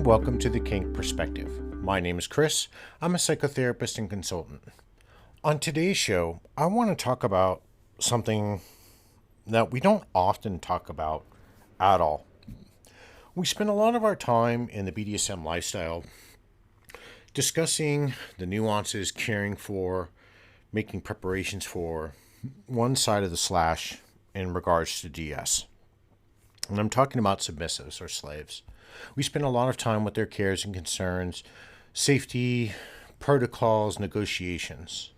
and welcome to the Kink Perspective. My name is Chris. I'm a psychotherapist and consultant. On today's show, I want to talk about something that we don't often talk about at all. We spend a lot of our time in the BDSM lifestyle discussing the nuances, caring for, making preparations for one side of the slash in regards to DS. And I'm talking about submissives or slaves. We spend a lot of time with their cares and concerns, safety, protocols, negotiations.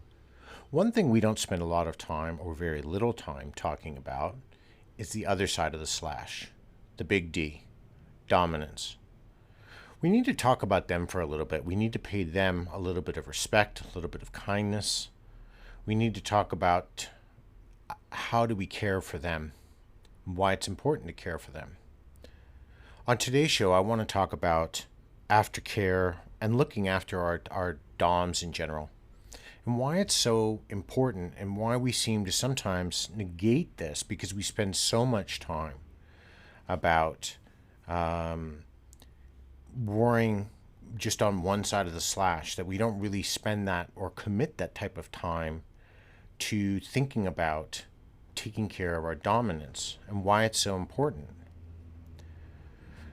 One thing we don't spend a lot of time or very little time talking about is the other side of the slash, the big D, dominance. We need to talk about them for a little bit. We need to pay them a little bit of respect, a little bit of kindness. We need to talk about how do we care for them, why it's important to care for them. On today's show, I want to talk about aftercare and looking after our DOMs in general, and why it's so important and why we seem to sometimes negate this because we spend so much time about worrying just on one side of the slash that we don't really spend that or commit that type of time to thinking about taking care of our dominance and why it's so important.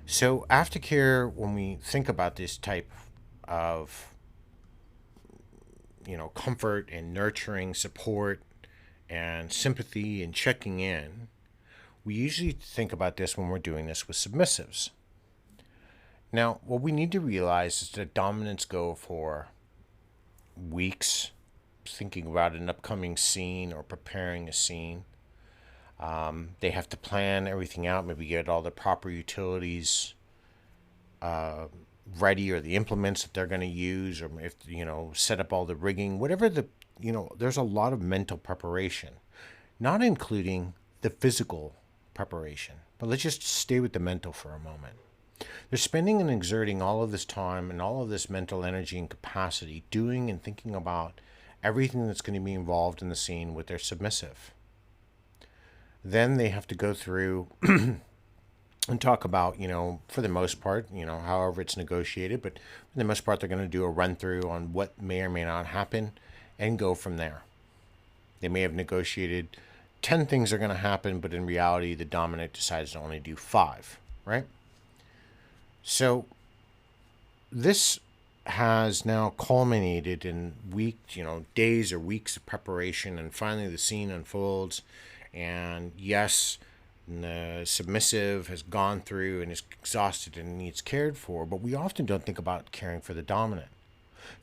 So aftercare, when we think about this type of, comfort and nurturing support and sympathy and checking in, we usually think about this when we're doing this with submissives. Now, what we need to realize is that dominants go for weeks, thinking about an upcoming scene or preparing a scene. They have to plan everything out, maybe get all the proper utilities ready, or the implements that they're going to use, or if set up all the rigging, whatever there's a lot of mental preparation, not including the physical preparation. But let's just stay with the mental for a moment. They're spending and exerting all of this time and all of this mental energy and capacity doing and thinking about everything that's going to be involved in the scene with their submissive. Then they have to go through and talk about, for the most part, however it's negotiated, but for the most part, they're going to do a run through on what may or may not happen and go from there. They may have negotiated 10 things are going to happen, but in reality, the dominant decides to only do 5, right? So this has now culminated in days or weeks of preparation, and finally the scene unfolds. And yes, the submissive has gone through and is exhausted and needs cared for, but we often don't think about caring for the dominant.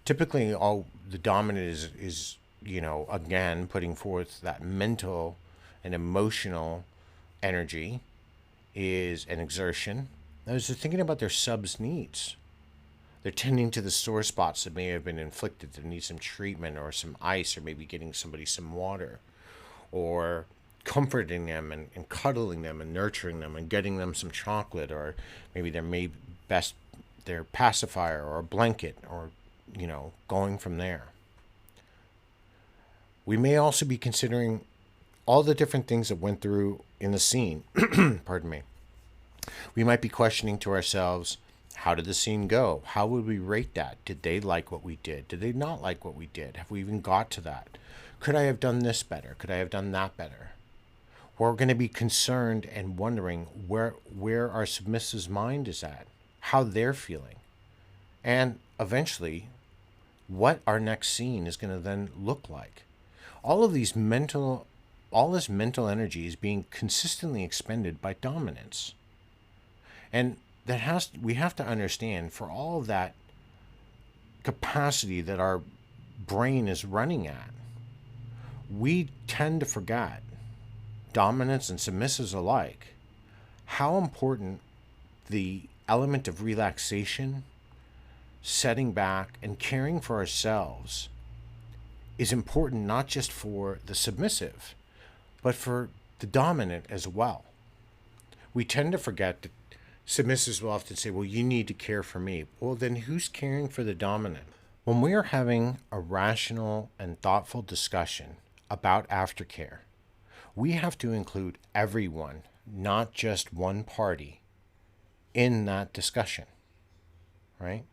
Typically, all the dominant is again, putting forth that mental and emotional energy is an exertion. As they're thinking about their sub's needs. They're tending to the sore spots that may have been inflicted, that need some treatment or some ice, or maybe getting somebody some water, or comforting them and cuddling them and nurturing them and getting them some chocolate, or maybe their pacifier or a blanket, or going from there. We may also be considering all the different things that went through in the scene. Pardon me. We might be questioning to ourselves, how did the scene go? How would we rate that? Did they like what we did? Did they not like what we did? Have we even got to that? Could I have done this better? Could I have done that better? We're going to be concerned and wondering where our submissive's mind is at, how they're feeling, and eventually what our next scene is going to then look like. All this mental energy is being consistently expended by dominance. And we have to understand, for all of that capacity that our brain is running at, we tend to forget, dominants and submissives alike, how important the element of relaxation, setting back, and caring for ourselves is important, not just for the submissive, but for the dominant as well. We tend to forget that submissives will often say, well, you need to care for me. Well, then who's caring for the dominant? When we are having a rational and thoughtful discussion about aftercare, we have to include everyone, not just one party, in that discussion. right?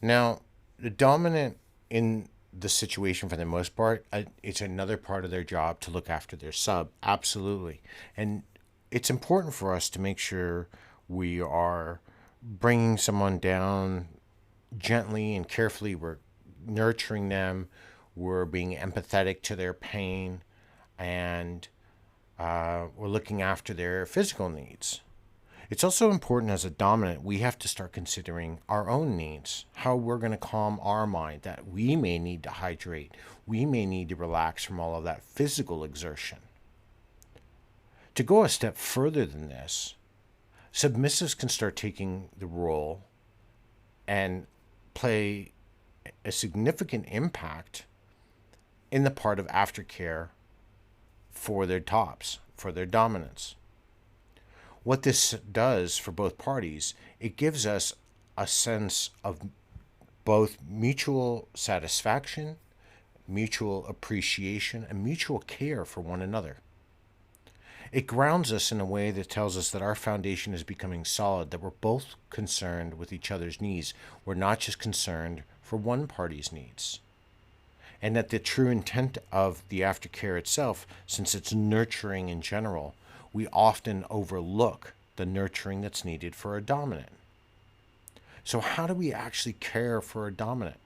Now, the dominant in the situation for the most part, it's another part of their job to look after their sub. Absolutely. And it's important for us to make sure we are bringing someone down gently and carefully. We're nurturing them, we're being empathetic to their pain, and we're looking after their physical needs. It's also important as a dominant, we have to start considering our own needs, how we're going to calm our mind, that we may need to hydrate, we may need to relax from all of that physical exertion. To go a step further than this, submissives can start taking the role and play a significant impact in the part of aftercare for their tops, for their dominants. What this does for both parties, it gives us a sense of both mutual satisfaction, mutual appreciation, and mutual care for one another. It grounds us in a way that tells us that our foundation is becoming solid, that we're both concerned with each other's needs. We're not just concerned for one party's needs. And that the true intent of the aftercare itself, since it's nurturing in general, we often overlook the nurturing that's needed for a dominant. So how do we actually care for a dominant?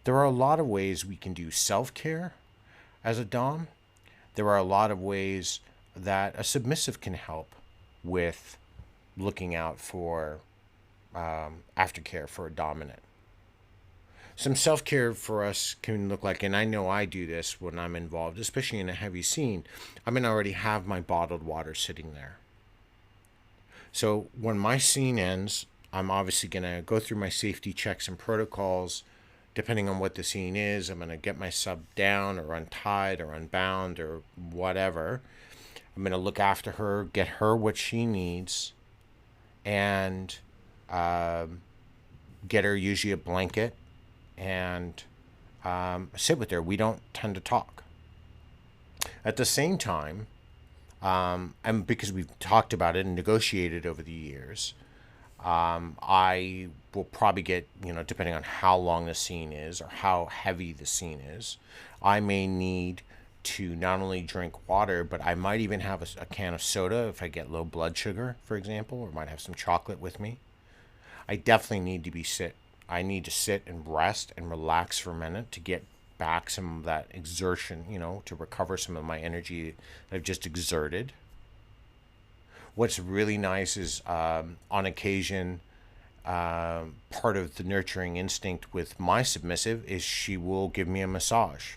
There are a lot of ways we can do self-care as a dom. There are a lot of ways that a submissive can help with looking out for aftercare for a dominant. Some self-care for us can look like, and I know I do this when I'm involved, especially in a heavy scene, I'm going to already have my bottled water sitting there. So when my scene ends, I'm obviously going to go through my safety checks and protocols. Depending on what the scene is, I'm going to get my sub down or untied or unbound or whatever. I'm going to look after her, get her what she needs, and get her usually a blanket and sit with her. We don't tend to talk. At the same time, and because we've talked about it and negotiated over the years, I will probably get, depending on how long the scene is or how heavy the scene is, I may need to not only drink water, but I might even have a can of soda if I get low blood sugar, for example, or might have some chocolate with me. I definitely need to I need to sit and rest and relax for a minute to get back some of that exertion, to recover some of my energy that I've just exerted. What's really nice is on occasion, part of the nurturing instinct with my submissive is she will give me a massage.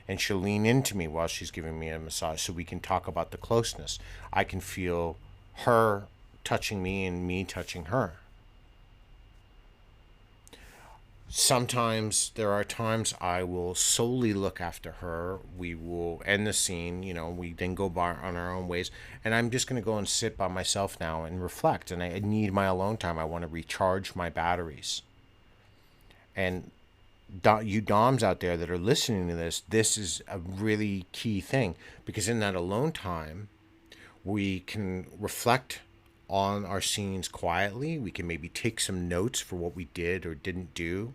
And she'll lean into me while she's giving me a massage so we can talk about the closeness. I can feel her touching me and me touching her. Sometimes there are times I will solely look after her. We will end the scene, we then go on our own ways. And I'm just going to go and sit by myself now and reflect. And I need my alone time. I want to recharge my batteries. And you doms out there that are listening to this is a really key thing. Because in that alone time, we can reflect on our scenes quietly. We can maybe take some notes for what we did or didn't do,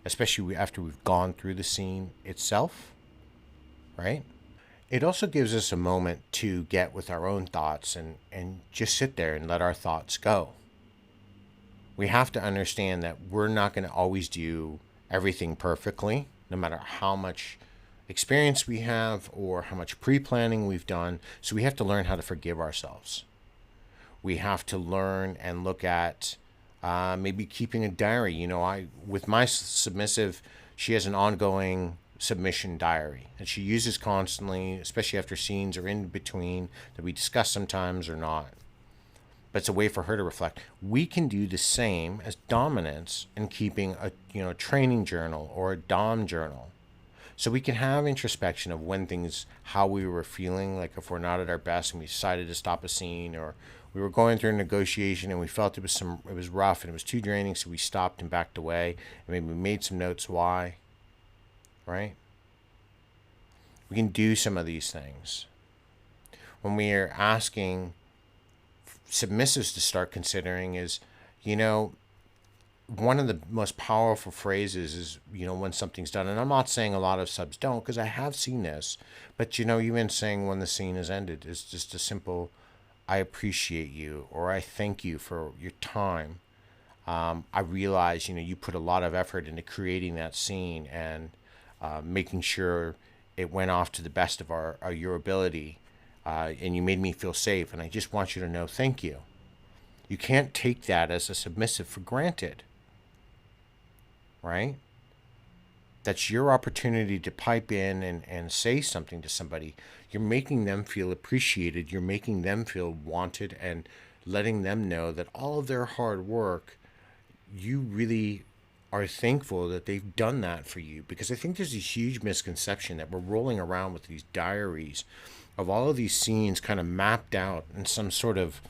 especially after we've gone through the scene itself, right? It also gives us a moment to get with our own thoughts and just sit there and let our thoughts go. We have to understand that we're not going to always do everything perfectly, no matter how much experience we have or how much pre-planning we've done. So we have to learn how to forgive ourselves. We have to learn and look at maybe keeping a diary. With my submissive, she has an ongoing submission diary that she uses constantly, especially after scenes or in between that we discuss sometimes or not. But it's a way for her to reflect. We can do the same as dominants in keeping a training journal or a dom journal. So we can have introspection of how we were feeling, like if we're not at our best and we decided to stop a scene, or we were going through a negotiation and we felt it was rough and it was too draining, so we stopped and backed away, and maybe we made some notes why, right? We can do some of these things. When we are asking submissives to start considering is, one of the most powerful phrases is, when something's done, and I'm not saying a lot of subs don't, because I have seen this, but even saying when the scene is ended is just a simple, I appreciate you, or I thank you for your time. I realize, you put a lot of effort into creating that scene and making sure it went off to the best of your ability, and you made me feel safe, and I just want you to know thank you. You can't take that as a submissive for granted, right? That's your opportunity to pipe in and say something to somebody. You're making them feel appreciated. You're making them feel wanted and letting them know that all of their hard work, you really are thankful that they've done that for you. Because I think there's a huge misconception that we're rolling around with these diaries of all of these scenes kind of mapped out in some sort of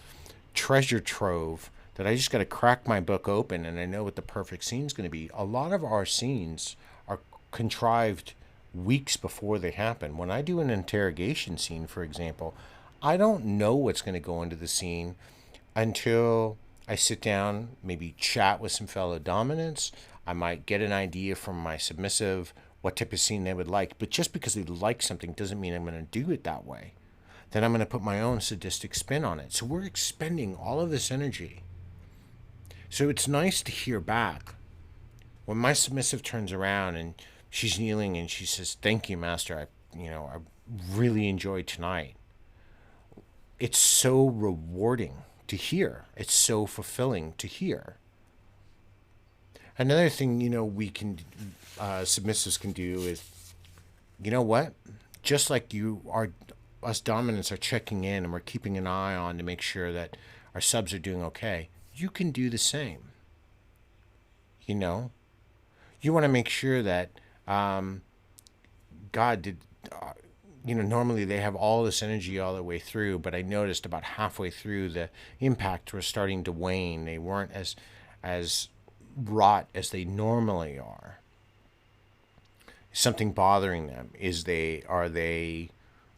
treasure trove that I just got to crack my book open and I know what the perfect scene's going to be. A lot of our scenes are contrived weeks before they happen. When I do an interrogation scene, for example, I don't know what's going to go into the scene until I sit down, maybe chat with some fellow dominants. I might get an idea from my submissive what type of scene they would like. But just because they like something doesn't mean I'm going to do it that way. Then I'm going to put my own sadistic spin on it. So we're expending all of this energy. So it's nice to hear back when my submissive turns around and she's kneeling and she says, "Thank you, master. I really enjoyed tonight." It's so rewarding to hear. It's so fulfilling to hear. Another thing, we can, submissives can do is, you know what? Just like us dominants are checking in and we're keeping an eye on to make sure that our subs are doing okay, you can do the same. You want to make sure that God did. Normally they have all this energy all the way through, but I noticed about halfway through the impact was starting to wane. They weren't as wrought as they normally are. Something bothering them? Are they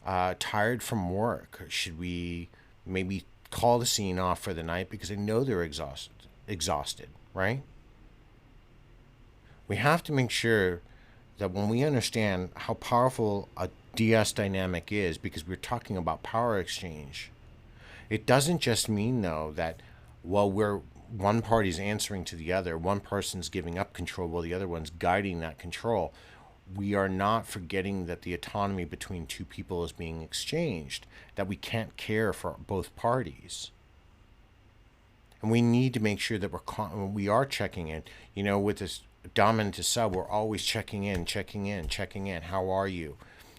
tired from work? Should we maybe call the scene off for the night because I know they're exhausted, right? We have to make sure that when we understand how powerful a DS dynamic is, because we're talking about power exchange, it doesn't just mean, though, that while one party's answering to the other, one person's giving up control while the other one's guiding that control. We are not forgetting that the autonomy between two people is being exchanged, that we can't care for both parties. And we need to make sure that we are checking in. With this dominant to sub, we're always checking in. How are you?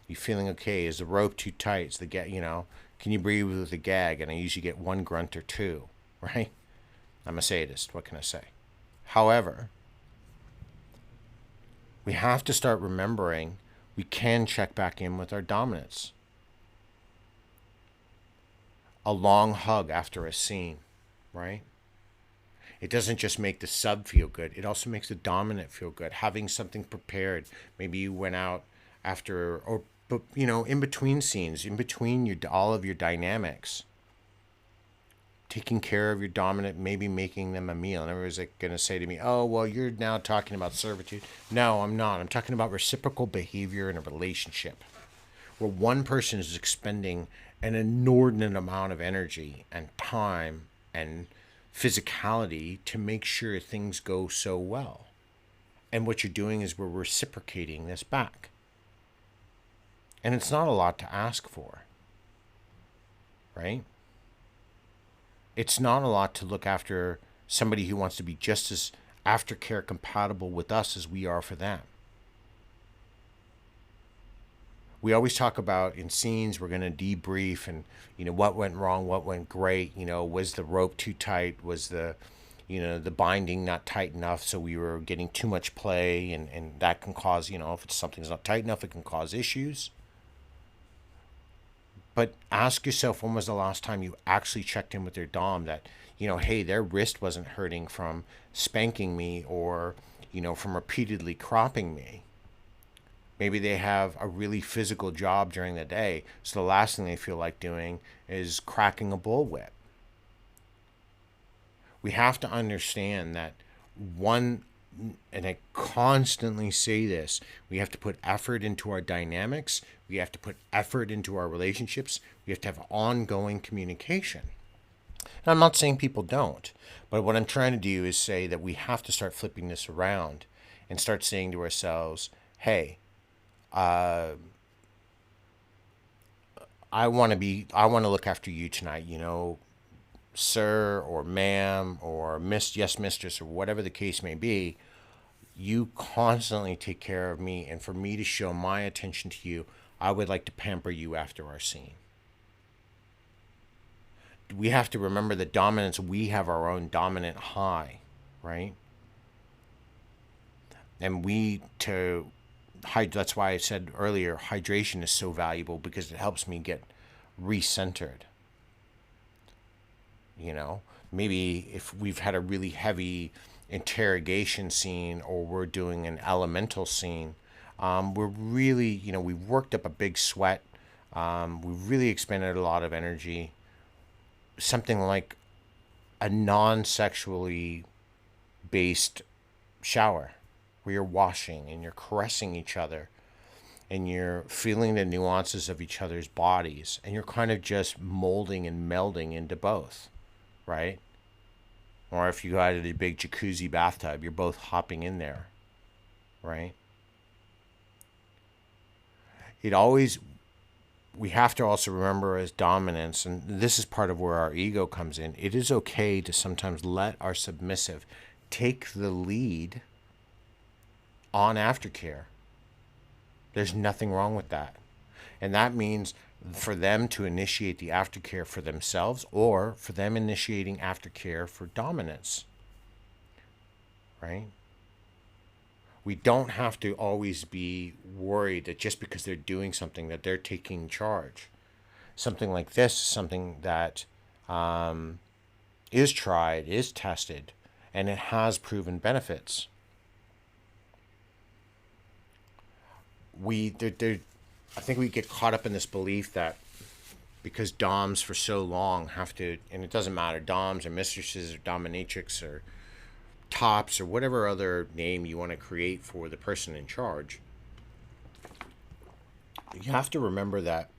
You feeling okay? Is the rope too tight? Is the can you breathe with a gag? And I usually get one grunt or two, right? I'm a sadist. What can I say? However, we have to start remembering we can check back in with our dominants. A long hug after a scene, right? It doesn't just make the sub feel good. It also makes the dominant feel good. Having something prepared. Maybe you went out after, but in between scenes, in between all of your dynamics, taking care of your dominant, maybe making them a meal. And everybody's going to say to me, "Oh, well, you're now talking about servitude." No, I'm not. I'm talking about reciprocal behavior in a relationship where one person is expending an inordinate amount of energy and time and physicality to make sure things go so well. And what you're doing is we're reciprocating this back. And it's not a lot to ask for, right? It's not a lot to look after somebody who wants to be just as aftercare compatible with us as we are for them. We always talk about in scenes, we're going to debrief and, what went wrong, what went great, was the rope too tight, was the binding not tight enough, so we were getting too much play, and that can cause, if something's not tight enough, it can cause issues. But ask yourself, when was the last time you actually checked in with their dom that, hey, their wrist wasn't hurting from spanking me or, from repeatedly cropping me. Maybe they have a really physical job during the day, so the last thing they feel like doing is cracking a bullwhip. We have to understand that one, and I constantly say this, we have to put effort into our dynamics. We have to put effort into our relationships. We have to have ongoing communication. And I'm not saying people don't, but what I'm trying to do is say that we have to start flipping this around and start saying to ourselves, hey, I want to look after you tonight, sir or ma'am or miss, yes, mistress, or whatever the case may be. You constantly take care of me, and for me to show my attention to you, I would like to pamper you after our scene. We have to remember that dominance, we have our own dominant high, right? And that's why I said earlier, hydration is so valuable because it helps me get recentered. Maybe if we've had a really heavy interrogation scene or we're doing an elemental scene, we're really, we've worked up a big sweat. We've really expended a lot of energy. Something like a non-sexually based shower where you're washing and you're caressing each other and you're feeling the nuances of each other's bodies and you're kind of just molding and melding into both, right? Or if you had a big jacuzzi bathtub, you're both hopping in there, right? We have to also remember as dominance, and this is part of where our ego comes in, it is okay to sometimes let our submissive take the lead on aftercare. There's nothing wrong with that. And that means for them to initiate the aftercare for themselves or for them initiating aftercare for dominance, right? We don't have to always be worried that just because they're doing something that they're taking charge. Something like this, something that is tried, is tested, and it has proven benefits. I think we get caught up in this belief that because doms for so long have to, and it doesn't matter, doms or mistresses or dominatrix or tops or whatever other name you want to create for the person in charge, you have to remember that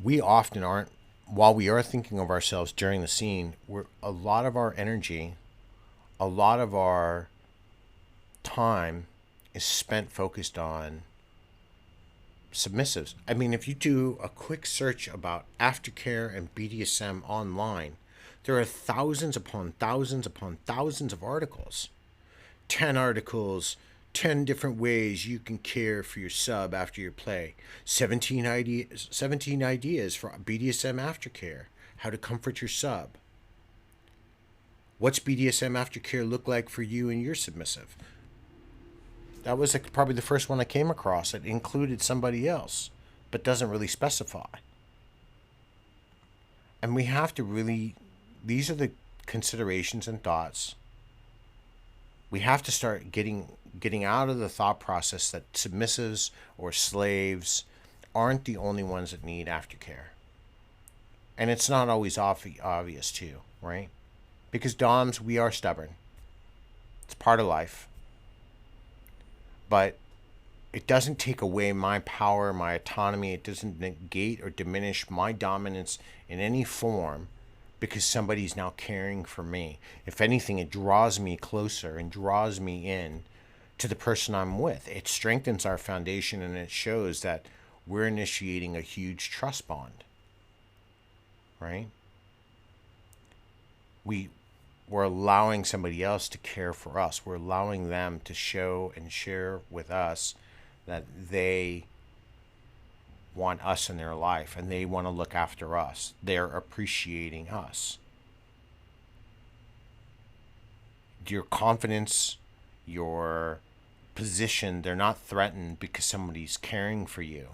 we often aren't, while we are thinking of ourselves during the scene, a lot of our energy, a lot of our time is spent focused on submissives. I mean, if you do a quick search about aftercare and BDSM online, there are thousands upon thousands upon thousands of articles. 10 articles, 10 different ways you can care for your sub after your play. 17 ideas for BDSM aftercare. How to comfort your sub. What's BDSM aftercare look like for you and your submissive? That was probably the first one I came across. It included somebody else, but doesn't really specify. And we have to really, these are the considerations and thoughts. We have to start getting out of the thought process that submissives or slaves aren't the only ones that need aftercare. And it's not always obvious too, right? Because doms, we are stubborn. It's part of life. But it doesn't take away my power, my autonomy. It doesn't negate or diminish my dominance in any form because somebody's now caring for me. If anything, it draws me closer and draws me in to the person I'm with. It strengthens our foundation and it shows that we're initiating a huge trust bond, right? We're allowing somebody else to care for us. We're allowing them to show and share with us that they want us in their life and they want to look after us. They're appreciating us. Your confidence, your position, they're not threatened because somebody's caring for you.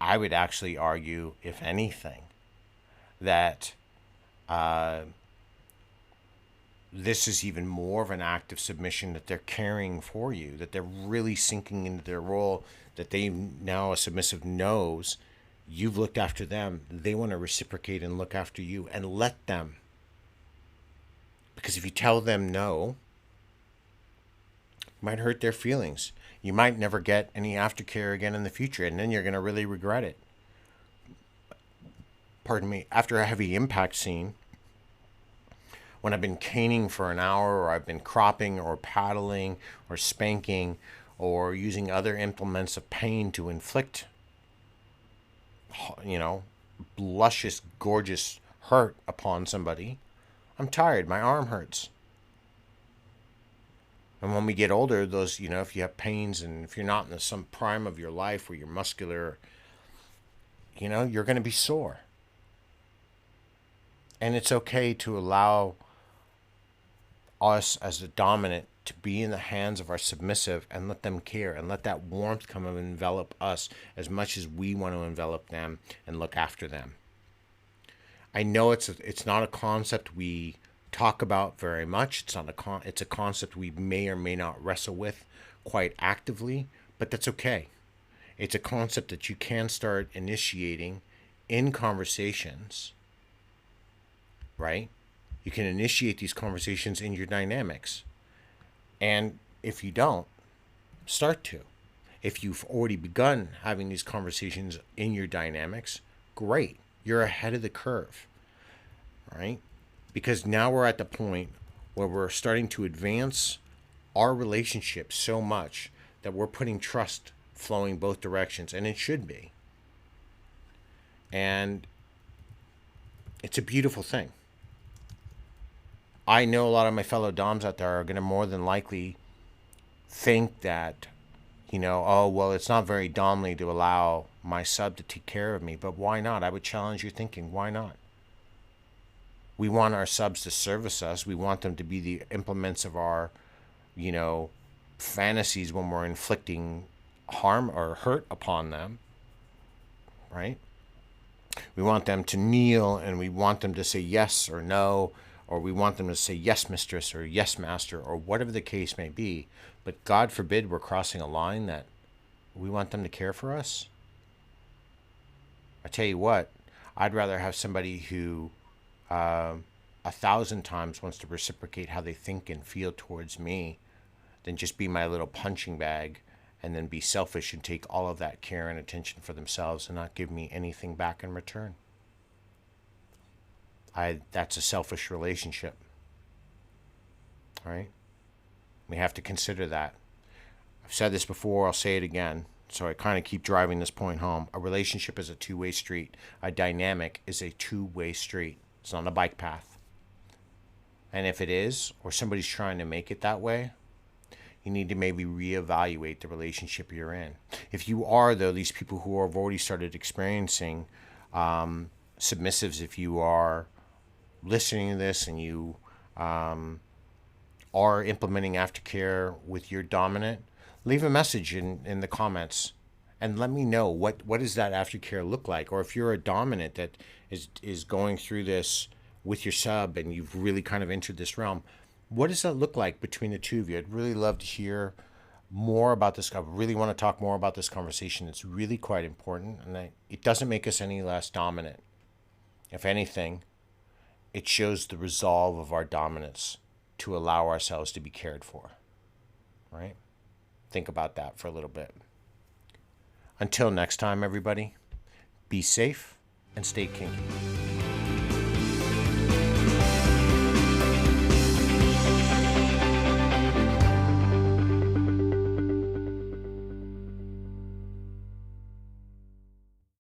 I would actually argue, if anything, that this is even more of an act of submission, that they're caring for you, that they're really sinking into their role, that they now, a submissive knows you've looked after them. They want to reciprocate and look after you, and let them Because if you tell them no, it might hurt their feelings. You might never get any aftercare again in the future, and then you're going to really regret it. Pardon me. After a heavy impact scene, when I've been caning for an hour, or I've been cropping or paddling or spanking or using other implements of pain to inflict, luscious, gorgeous hurt upon somebody, I'm tired. My arm hurts. And when we get older, those, if you have pains and if you're not in some prime of your life where you're muscular, you're going to be sore. And it's okay to allow us as the dominant to be in the hands of our submissive and let them care and let that warmth come and envelop us as much as we want to envelop them and look after them. I know it's not a concept we talk about very much. It's a concept we may or may not wrestle with quite actively, but that's okay. It's a concept that you can start initiating in conversations, right? You can initiate these conversations in your dynamics. And if you don't, start to. If you've already begun having these conversations in your dynamics, great. You're ahead of the curve, right? Because now we're at the point where we're starting to advance our relationship so much that we're putting trust flowing both directions, and it should be. And it's a beautiful thing. I know a lot of my fellow doms out there are going to more than likely think that, oh, well, it's not very domly to allow my sub to take care of me. But why not? I would challenge your thinking. Why not? We want our subs to service us. We want them to be the implements of our, fantasies when we're inflicting harm or hurt upon them, right? We want them to kneel, and we want them to say yes or no, or we want them to say yes, mistress, or yes, master, or whatever the case may be. But God forbid we're crossing a line that we want them to care for us. I tell you what, I'd rather have somebody who 1,000 times wants to reciprocate how they think and feel towards me than just be my little punching bag and then be selfish and take all of that care and attention for themselves and not give me anything back in return. That's a selfish relationship, right? We have to consider that. I've said this before, I'll say it again, so I kind of keep driving this point home. A relationship is a two-way street. A dynamic is a two-way street. It's not a bike path. And if it is, or somebody's trying to make it that way, you need to maybe reevaluate the relationship you're in. If you are, though, these people who have already started experiencing submissives, if you are listening to this and you are implementing aftercare with your dominant, leave a message in the comments and let me know what does that aftercare look like. Or if you're a dominant that is going through this with your sub and you've really kind of entered this realm, what does that look like between the two of you? I'd really love to hear more about this. I really want to talk more about this conversation. It's really quite important, and it doesn't make us any less dominant. If anything, it shows the resolve of our dominance to allow ourselves to be cared for, right? Think about that for a little bit. Until next time, everybody, be safe and stay kinky.